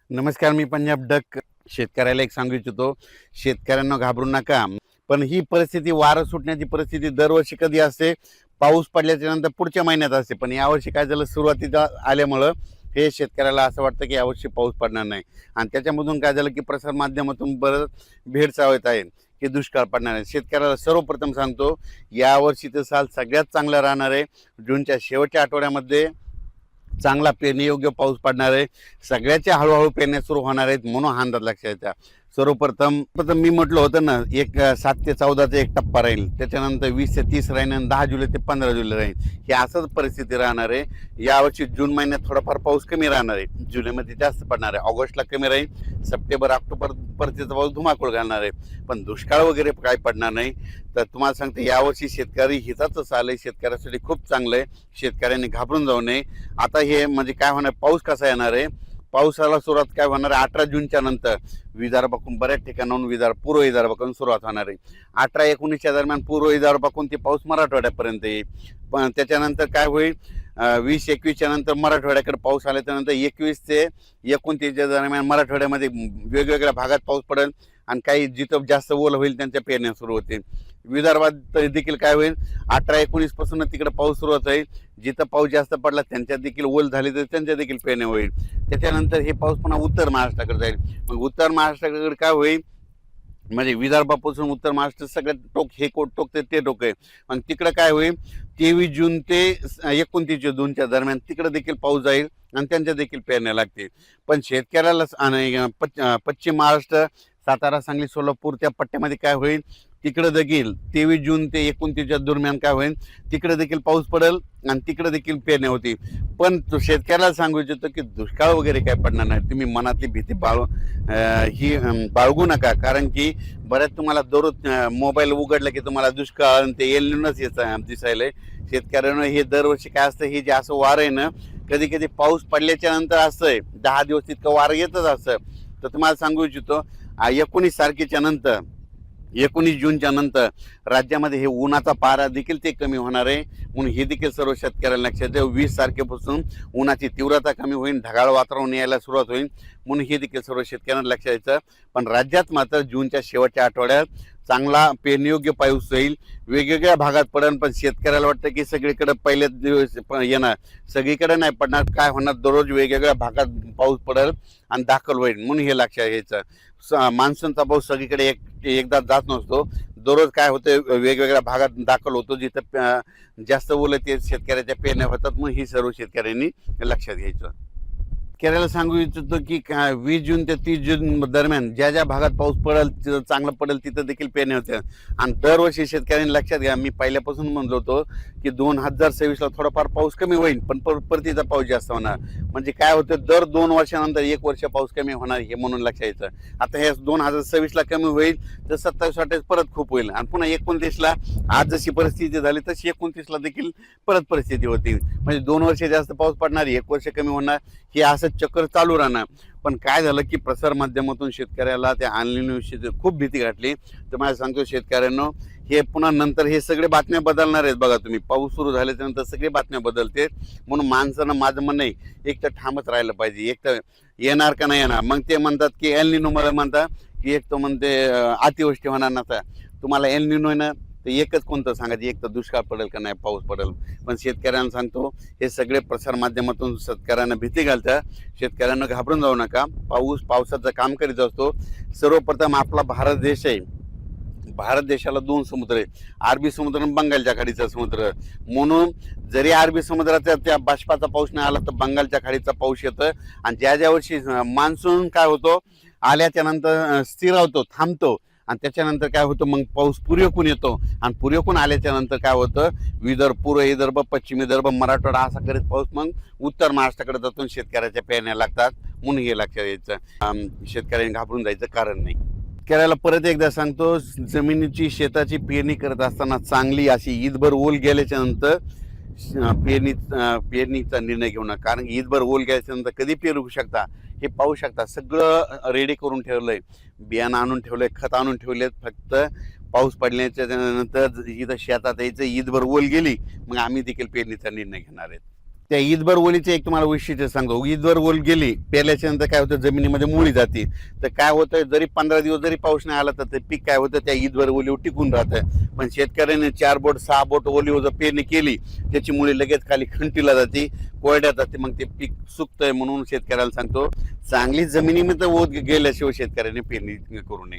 नमस्कार, मी पंजाब डक. शेतकऱ्याला एक सांगू इच्छितो, शेतकऱ्यांना घाबरू नका. पण ही परिस्थिती, वारं सुटण्याची परिस्थिती दरवर्षी कधी असते? पाऊस पडल्याच्या नंतर पुढच्या महिन्यात असते. पण यावर्षी काय झालं, सुरुवातीला आल्यामुळं हे शेतकऱ्याला असं वाटतं की यावर्षी पाऊस पडणार नाही. आणि त्याच्यामधून काय झालं की प्रसारमाध्यमातून बरंच भेडसावत आहे की दुष्काळ पडणार आहे. शेतकऱ्याला सर्वप्रथम सांगतो, यावर्षीचं साल सगळ्यात चांगलं राहणार आहे. जूनच्या शेवटच्या आठवड्यामध्ये चांगला पेरणीयोग्य पाऊस पडणार आहे. सगळ्याच्या हळूहळू पेरण्या सुरू होणार आहेत, म्हणून हा अंदाज लक्षात येतात. सर्वप्रथम मी म्हटलं होतं ना, 7 ते 14चा एक टप्पा राहील, त्याच्यानंतर 20 ते 30 राहील आणि 10 जुलै ते 15 जुलै राहील. ही असंच परिस्थिती राहणार आहे. यावर्षी जून महिन्यात थोडाफार पाऊस कमी राहणार आहे, जुलैमध्ये जास्त पडणार आहे, ऑगस्टला कमी राहील, सप्टेंबर ऑक्टोबर परतीचा पाऊस धुमाकूळ घालणार आहे. पण दुष्काळ वगैरे काय पडणार नाही. तर तुम्हाला सांगते, यावर्षी शेतकरी हिताचं साल आहे, शेतकऱ्यासाठी खूप चांगलं आहे. शेतकऱ्यांनी घाबरून जाऊ नये. आता हे म्हणजे काय होणार, पाऊस कसा येणार आहे, पावसाला सुरुवात काय होणार आहे, 18 जूनच्या नंतर विदर्भाकडून बऱ्याच ठिकाणाहून पूर्व विदर्भाकडून सुरुवात होणार आहे. 18-19च्या दरम्यान पूर्व विदर्भाकडून ते पाऊस मराठवाड्यापर्यंत येईल. पण त्याच्यानंतर काय होईल, 20-21च्या नंतर मराठवाड्याकडे पाऊस आल्याच्यानंतर 21 ते 29च्या दरम्यान मराठवाड्यामध्ये वेगवेगळ्या भागात पाऊस पडेल. आणि काही जिथं जास्त ओल होईल त्यांच्या पेरण्या सुरू होतील. विदर्भात देखील काय होईल, 18-19 पासून तिकडे पाऊस सुरुवात होईल. जिथं पाऊस जास्त पडला त्यांच्यात देखील ओल झाली तर त्यांच्या देखील पेरण्या होईल. त्याच्यानंतर हे पाऊस पुन्हा उत्तर महाराष्ट्राकडे जाईल. मग उत्तर महाराष्ट्राकडे काय होईल, म्हणजे विदर्भापासून उत्तर महाराष्ट्र सगळ्यात टोक, हे टोक ते टोक आहे. आणि तिकडं काय होईल, 23 जून ते 29 जूनच्या दरम्यान तिकडे देखील पाऊस जाईल आणि त्यांच्या देखील पेरण्या लागतील. पण शेतकऱ्याला आणि पश्चिम महाराष्ट्र, सातारा, सांगली, सोलापूर त्या पट्ट्यामध्ये काय होईल, तिकडं देखील 23 जून ते 29 दरम्यान काय होईल, तिकडे देखील पाऊस पडेल आणि तिकडे देखील पेरण्या होतील. पण तो शेतकऱ्याला सांगू इच्छितो की दुष्काळ वगैरे काय पडणार नाही. तुम्ही मनातली भीती बाळगू नका. कारण की बऱ्याच तुम्हाला दररोज मोबाईल उघडलं की तुम्हाला दुष्काळ आणि ते एल निनोच दिसायलंय. शेतकऱ्यांना हे दरवर्षी काय असतं, हे जे असं वारं आहे ना, कधी कधी पाऊस पडल्याच्या नंतर असतंय 10 दिवस तितकं वारं येतच असतं. तर तुम्हाला सांगू इच्छितो, 19 तारखेच्या नंतर, 19 जूनच्या नंतर राज्यामध्ये हे उन्हाचा पारा देखील ते कमी होणार आहे. म्हणून हे देखील सर्व शेतकऱ्यांना लक्षात ठेवा. 20 तारखेपासून उन्हाची तीव्रता कमी होईल, ढगाळ वातावरण यायला सुरुवात होईल. म्हणून हे देखील सर्व शेतकऱ्यांना लक्षात द्यायचं. पण राज्यात मात्र जूनच्या शेवटच्या आठवड्यात चांगला पेरणीयोग्य पाऊस होईल. वेगवेगळ्या भागात पडेल, पण शेतकऱ्याला वाटतं की सगळीकडे पहिल्याच दिवस येणार, सगळीकडे नाही पडणार. काय होणार, दररोज वेगवेगळ्या भागात पाऊस पडेल आणि दाखल होईल. म्हणून हे लक्षात घ्यायचं. मान्सूनचा पाऊस सगळीकडे एकदा जात नसतो. दररोज काय होतं, वेगवेगळ्या भागात दाखल होतो. जिथं जास्त ओलं ते शेतकऱ्याच्या पेरण्या होतात. मग ही सर्व शेतकऱ्यांनी लक्षात घ्यायचं. शेतकऱ्याला सांगू इच्छितो की 20 जून ते 30 जून दरम्यान ज्या ज्या भागात पाऊस पडेल, तिथं चांगलं पडेल, तिथं देखील पेरण्या होत्या. आणि दरवर्षी शेतकऱ्यांनी लक्षात घ्या, मी पहिल्यापासून म्हणलो होतो की 2026ला थोडाफार पाऊस कमी होईल, पण परतीचा पाऊस जास्त होणार. म्हणजे काय होतं, दर 2 वर्षानंतर 1 वर्ष पाऊस कमी होणार, हे म्हणून लक्षात यायचं. आता हे 2026ला कमी होईल तर 27-28 परत खूप होईल. आणि पुन्हा 29ला आज जशी परिस्थिती झाली तशी 29ला देखील परत परिस्थिती होती. म्हणजे 2 वर्ष जास्त पाऊस पडणार, 1 वर्ष कमी होणार, हे असं चक्कर चालू राहणार. पण काय झालं की प्रसार माध्यमातून शेतकऱ्याला त्या ऑनलाईन खूप भीती घातली. तर मला सांगतो शेतकऱ्यांना, हे पुन्हा नंतर हे सगळे बातम्या बदलणार आहेत. बघा तुम्ही, पाऊस सुरू झाल्याच्या नंतर सगळे बातम्या बदलते. म्हणून माणसानं, माझं म्हणणं नाही, एक तर ठामच राहिलं पाहिजे. एक तर येणार का नाही येणार. मग ते म्हणतात की एल निनो, मला म्हणतात की एक तर म्हणते अतिवृष्टी होणार नसा. तुम्हाला एल निनो आहे ना, तर एकच कोणतं सांगायचं, एक तर दुष्काळ पडेल का नाही पाऊस पडेल. पण शेतकऱ्यांना सांगतो, हे सगळे प्रसार माध्यमातून शेतकऱ्यांना भीती घालतात. शेतकऱ्यांना घाबरून जाऊ नका. पावसाचं काम करीत असतो. सर्वप्रथम आपला भारत देश आहे. भारत देशाला 2 समुद्र आहे, अरबी समुद्र आणि बंगालच्या खाडीचा समुद्र. म्हणून जरी अरबी समुद्राचा त्या बाष्पाचा पाऊस नाही आला तर बंगालच्या खाडीचा पाऊस येतं. आणि ज्या ज्या वर्षी मान्सून काय होतो, आल्याच्या नंतर स्थिरावतो, थांबतो. आणि त्याच्यानंतर काय होतं, मग पाऊस पूर्वेकडून येतो. आणि पूर्वेकडून आल्याच्या नंतर काय होतं, पूर्व विदर्भ, पश्चिम विदर्भ, मराठवाडा असा करीत पाऊस मग उत्तर महाराष्ट्राकडे जातो. शेतकऱ्याच्या पेरण्या लागतात. म्हणून हे लक्षात यायचं. शेतकऱ्यांनी घाबरून जायचं कारण नाही. शेतकऱ्याला परत एकदा सांगतो, जमिनीची, शेताची पेरणी करत असताना चांगली अशी ईदभर ओल गेल्याच्या नंतर पेरणीचा निर्णय घेऊ नका. कारण ईदभर ओल गेल्याच्या नंतर कधी पेरू शकता हे पाहू शकता. सगळं रेडी करून ठेवलंय, बियाणं आणून ठेवलंय, खत आणून ठेवलेत. फक्त पाऊस पडल्याच्या नंतर इथं शेतात यायचं, ईदभर ओल गेली, मग आम्ही देखील पेरणीचा निर्णय घेणार आहेत. त्या ईदभर ओलीचं एक तुम्हाला वैशिष्ट्य सांगतो. ईदभर ओल गेली पेरल्याच्या नंतर काय होतं, जमिनीमध्ये मुळी जाते. तर काय होतं, जरी 15 दिवस जरी पाऊस नाही आला तर ते पीक काय होतं, त्या ईदभर ओलीवर टिकून राहतं. पण शेतकऱ्याने 4 बोट 6 बोट ओलीवर जर पेरणी केली, त्याची मुळी लगेच खाली खंटीला जाते, कोरड्यात जाते, मग ते पीक सुकतंय. म्हणून शेतकऱ्याला सांगतो, चांगली जमिनीमध्ये ओत गेल्याशिवाय शेतकऱ्याने पेरणी करू नये.